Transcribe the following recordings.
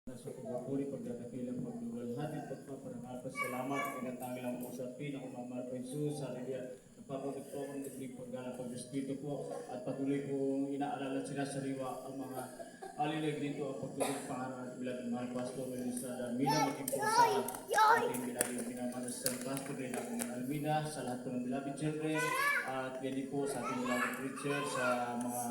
Nasa pagpapuri, pagdadakilang pagdulwalhati, pagpaparangal, pasalamat, pinatanggilang po sa pinakamamahal ko Jesus, hallelujah. Nagpapagod po akong nagling paggalang pag-espiritu po at patuloy po inaalala at sinasariwa ang mga alilig dito ang pagtulog pangarap at bilang mahal Pastor Melissa Almina, maging po sa ating bilaging pinamanas sa Pastor rin ang Almina, sa lahat po ng bilaging children at ganyan po sa ating bilaging preacher, sa mga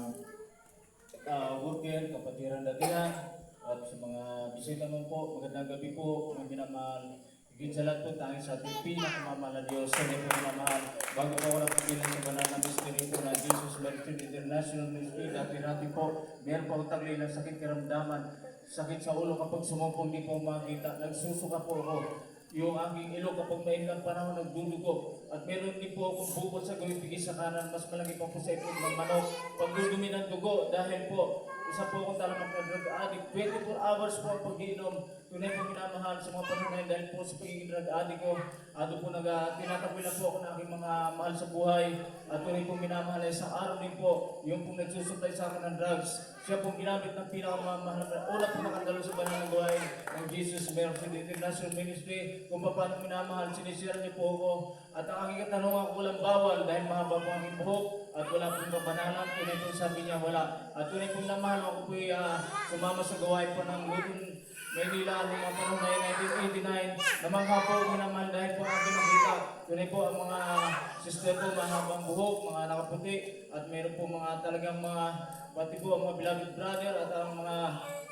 worker, kapatiran datihan, at sa mga bisita naman po, magandang gabi po, mga minamahal. Higit sa lahat po, tanging sa ating pinakamamahal na Diyos, sa po minamahal. Bago po ako napagilan sa banal na mystery po na Jesus Mercy International Ministry, dati po, meron po ang taglay ng sakit karamdaman, sakit sa ulo kapag sumumpong di po makita, nagsusuka po ako. Yung aking ilong kapag mainlang panahon nagdudugo. At meron din po akong bukod sa gawing pigi sa kanan, mas malaki pa po sa itlog ng manok. Pagdudumi ng dugo, dahil po, isa po akong talagang drug addict. 24 hours po ang pag-iinom. Tunay po minamahal sa mga panahon dahil po sa pagiging drug addict ko. Ato po tinataboy na po ako ng aking mga mahal sa buhay. At tunay po minamahal ay sa araw din po, yung pong nagsusupply sa akin ng drugs. Siya pong ginamit ng pinakamamahal na una po nakandalo sa banal ng buhay ng Jesus Mercy International Ministry. Kung paano minamahal, sinisira niyo po ako. At ang aking katanungan ko walang bawal dahil mahaba po ang aking buhok at wala pong kabanalan. Tunay po sabi niya wala. At tunay pong namahal ako po sumama sa gawain po ng Lutong Maynila noong mga panahon na 1989. Namangha po minamahal dahil po ang aking nakita. Tunay po ang mga sister po mahabang buhok, mga nakaputi at meron po mga talagang mga pati po ang mga beloved brother at ang mga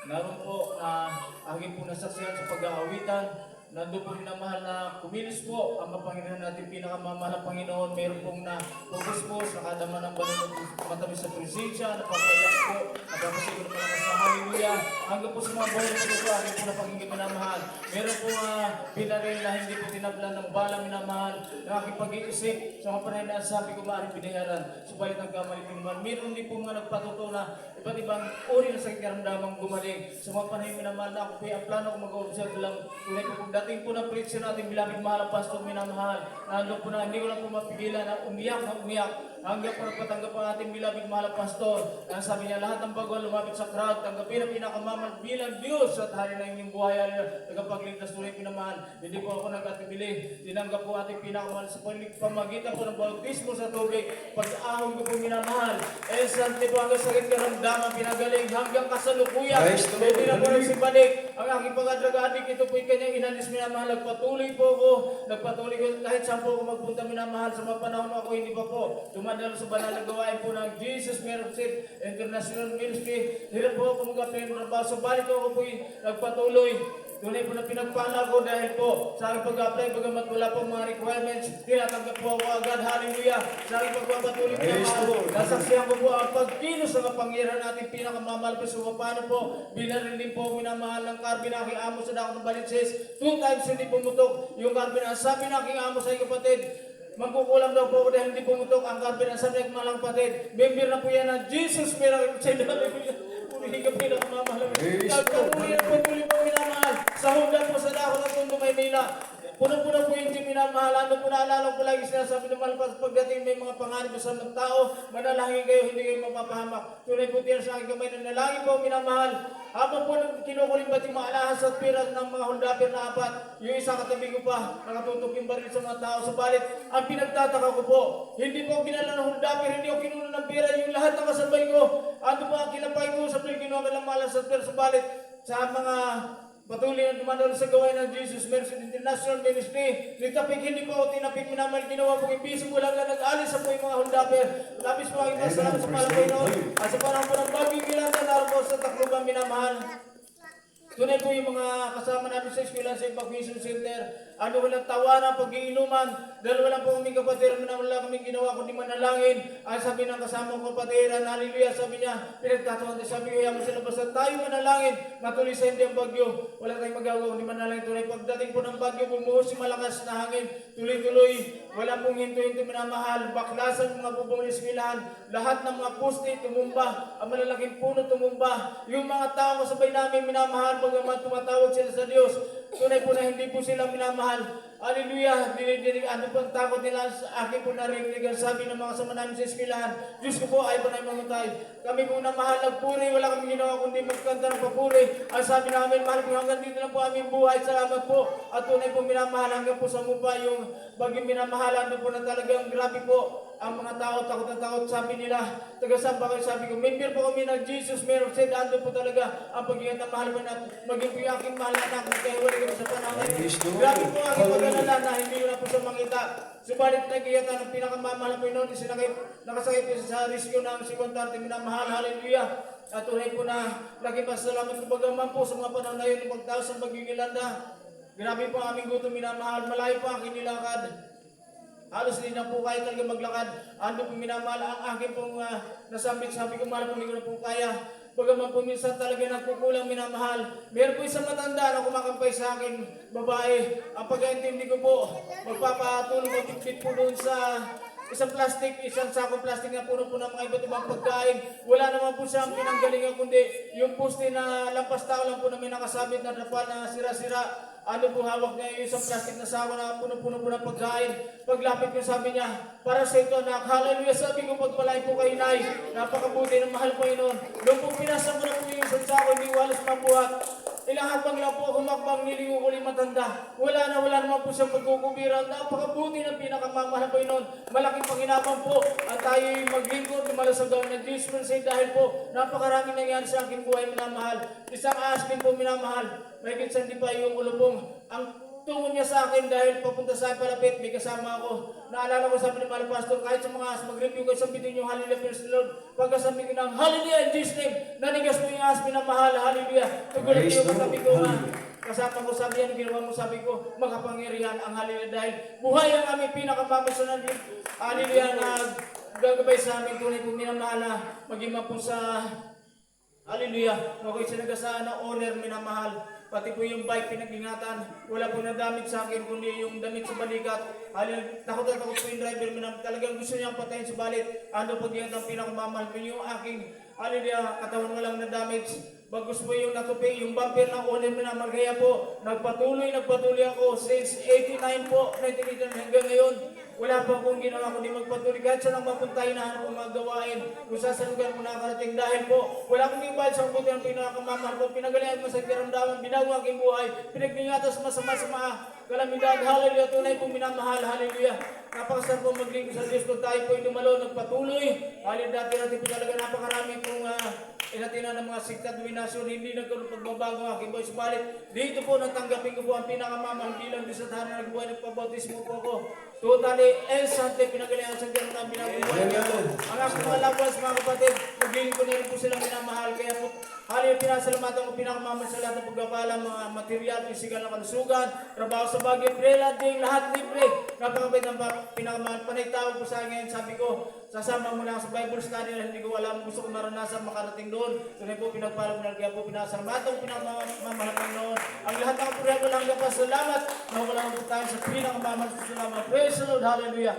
naroon po na aking po nasaksihan sa pag-aawitan. Nandun po minamahal na kumilos po ang Panginoon natin, pinakamamahal na Panginoon. Meron pong na focus po sa kadama ng banunod matamis sa presensya, napapayak po, napapasiguro po naman sa hallelujah. Hanggang po sa mga buhay na po, aking po na pagiging minamahal. Meron po binaril na hindi po tinablan ng bala minamahal, na aking pag-iisip sa mga panahon na sabi ko maaaring binayaran. Subalit nagkamali po naman. Meron din po mga nagpatuto na iba't ibang uri na sakit karamdamang gumaling. Sa mga panahon minamahal na ako po ang plano ko mag-observe lang. Tunay po kung dating po ng preacher natin bilangin mahal ang pastor minamahal. Nandun po na hindi ko lang po mapigilan na umiyak hanggang po nagpatanggap ang ating bilangin mahal ang pastor. Ang sabi niya lahat ng baguhan lumapit sa crowd, tanggapin ang pinakamamahal bilang Diyos at hari na inyong buhay tagapagligtas tunay pinamahal. Hindi po ako nag-atibili. Tinanggap po ating pinakamahal sa pamagitan po ng bautismo sa tubig. Pag-ahon ko po minamahal. Sante po hanggang sakit karamdaman pinagaling hanggang kasalukuyan. Hindi na po nagsibalik. Ang aking pag-adragadik ito po kanyang inalis minamahal. Nagpatuloy po ako. Nagpatuloy ko kahit saan po ako magpunta minamahal sa mga panahon ako hindi pa po. Dumadalo sa banal na gawain po ng Jesus Mercy International Ministry. Hirap po ako mag-apply ng trabaho. Subalit ako po nagpatuloy. Tunay po na pinagpala ko dahil po sa aking pag-apply, bagamat wala pong mga requirements, tinatanggap po ako agad, hallelujah. Sa aking pagpapatuloy pinamahal, nasaksihan ko po ang pagkilos sa kapangyarihan natin pinakamamahal po sa paano po, binaril din po minamahal ng carbon na aking amo sa dako ng Balinses. 2 times hindi pumutok yung carbon. Ang sabi ng aking amo sa kapatid, magkukulang daw po ako dahil hindi pumutok ang carbon. Ang sabi ng malang kapatid, member na po yan ng Jesus Miracle Child, hallelujah. Purihin ka pinakamamahal. Nagkaruyan po muli po minamahal. Sa hunda po sa dako ng Tondo, Maynila. Puno-puno po yung minamahal. Ano po naalala ko lagi sinasabi ng malapas pagdating may mga panganib sa mga tao, manalangin kayo, hindi kayo mapapahamak. Tunay po tiyan sa aking kamay na nalangin po minamahal. Habang po kinukulimbat yung mga alahas at piras ng mga holdapper na 4, yung isa katabi ko pa, nakatutok yung baril sa mga tao. Subalit, ang pinagtataka ko po, hindi po ginala ng holdapper, hindi ako kinuha ng pera, yung lahat ng kasabay ko. Ano po ang kinapay ko sa pili, kinuha ka lang malas at pera. Subalit, sa mga patuloy na dumadalo sa gawain ng Jesus Mercy International Ministry. Nitapik, hindi po ako tinapik minamahal. Ginawa po yung piso ko lang na nag-alis sa po yung mga holdapper. Labis po ang iba sa Palapoy noon. At sa panahon po ng bagong bilangan na po sa Tacloban minamahal. Tunay po yung mga kasama namin sa eskwela sa Evacuation Center. Ano walang tawanan, pag-iinuman. Dahil wala po kaming kapatiran na wala kaming ginawa kundi manalangin. Ay sabi ng kasama ko kapatiran, hallelujah, sabi niya, pinagtatawa niya, sabi ko, yaman sila basta tayo manalangin. Matuloy sa hindi ang bagyo. Wala tayong magagawa kundi manalangin. Tunay pagdating po ng bagyo, bumuhos si malakas na hangin. Tuloy-tuloy, wala pong hinto-hinto minamahal. Baklasan mga bubong ng eskwelahan. Lahat ng mga poste tumumba. Ang malalaking puno tumumba. Yung mga tao kasabay namin minamahal, bagamat tumatawag sila sa Diyos, tunay po na hindi po sila minamahal. Hallelujah, ano po ang takot nila sa akin po narinig ang sabi ng mga sama namin sa eskwelahan. Diyos ko po ay panay mamatay. Kami po na mahal nagpuri, wala kami ginawa kundi magkanta ng papuri. Ang sabi namin, mahal po hanggang dito lang po aming buhay. Salamat po. At tunay po minamahal hanggang po sa mukha yung baging minamahalan doon po na talagang grabe po. Ang mga tao, takot na takot, sabi nila, taga-samba kayo, sabi ko, member po kami ng Jesus, meron said, ando po talaga ang pagiging na mahal mo na maging po yung aking mahal na anak, magkahiwalay kami sa panahon. Grabe po ang aking pag-alala na hindi ko na po siya makita. Subalit nagkiyata ng pinakamamahal po yun, nakasakit po sa riskyo ng sikwantarte, minamahal, hallelujah. At tunay po na lagi pasalamat ko bagaman po sa mga panahon na yun, ng pagtaos ng pagigilanda. Grabe po ang aming gutom, minamahal, malayo po ang aking nilakad. Halos hindi na po kaya talaga maglakad. Ando po minamahal ang aking pong nasambit. Sabi ko, mahal po, hindi ko na po kaya. Bagaman po minsan talaga nagkukulang minamahal. Meron po isang matanda na kumakampay sa akin, babae. Ang pag-aintindi ko po, magpapatulong magpipit po doon sa isang plastic, isang sakong plastic na puno po ng mga iba't ibang pagkain. Wala naman po siyang pinanggalingan kundi yung poste na lampas tao lang po na may nakasabit na dapal na sira-sira. Ano po hawak niya yung isang plastic na sako na puno-puno po ng pagkain. Paglapit ko sabi niya, para sa ito anak, hallelujah, sabi ko pagpalain po kayo nay. Napakabuti ng mahal po yun. Doon po pinasa ko na po yung isang sako, hindi walas mabuhat. Ilang habang lang po ako makbang niligo ko yung matanda. Wala naman po siyang pagkukubira. Napakabuti ng pinakamamahal po yun. Malaking panginabang po at tayo'y maglingkod, lumalasagaw ng Diyos dahil po napakaraming nangyari sa aking buhay minamahal. Isang ahas din po minamahal. May kinsan di pa yung ulubong. Ang tungo niya sa akin dahil papunta sa akin palapit, may kasama ako. Naalala ko sabi ng mga pastor, kahit sa mga ahas, mag-review kayo, sabihin niyo, hallelujah, praise the Lord. Pagkasabi ko ng hallelujah in Jesus' name, nanigas mo yung ahas, minamahal, hallelujah. Tugulat niyo ko, sabi ko nga, kasama ko sabi yan, ginawa mo sabi ko, makapangyarihan ang hallelujah dahil buhay ang aming pinakamamasanan, hallelujah, na gagabay sa amin, tunay po minamahal na maging po sa hallelujah, okay, sinagasaan na owner minamahal. Pati po yung bike pinag-ingatan, wala po na damit sa akin, kundi yung damit sa balikat. Takot na takot po yung driver, talagang gusto niyang patayin sa balit. Ano po diyan ang pinakamamahal ko yung aking, katawan walang na damage. Bagus po yung natupi, yung bumper ng owner minamahal. Kaya po, nagpatuloy ako since 89 po, 1989 hanggang ngayon. Wala pa akong ginawa kundi magpatuloy. Kahit saan ang mapuntahin na ako mga gawain, kung saan lugar mo nakarating dahil po, wala akong ibahal sa buti ng pinakamamahal ko. Pinagalingan mo sa karamdaman, binago aking buhay, pinagningatas masama-sama, kalamidad, hallelujah, tunay po minamahal, hallelujah. Napakasarap po maglingkod sa Diyos kung tayo po lumalo, nagpatuloy. Hallelujah, dati po talaga napakarami pong inatina ng mga sikta at dominasyon, hindi nagkaroon pagbabago ang aking buhay. Subalit, dito po natanggapin ko po ang pinakamamahal bilang Diyos at hana nagbuhay, nagpabautismo po ako. Totally, Sante, pinagalingan sa gano'n na binabuhay niya po. Ang aking mga labuas, mga kapatid, maglingkod ko na rin po silang minamahal. Kaya po, hallelujah, pinasalamatan ko pinakamamahal sa lahat ng pagkabala, mga material, physical na kalusugan, trabaho sa bagay, pre-landing, lahat libre. Napakabait ng pinakamahal. Panay tawag po sa akin ngayon, sabi ko, sasama mo na sa Bible study na hindi ko alam, gusto ko maranasan, makarating doon. Tunay po, pinagpala mo na, kaya po pinasalamatan ko pinakamamahal ng noon. Ang lahat ng kapurihan ko lang, salamat. Nawala po tayo sa pinakamamahal sa salamat. Praise the Lord, hallelujah.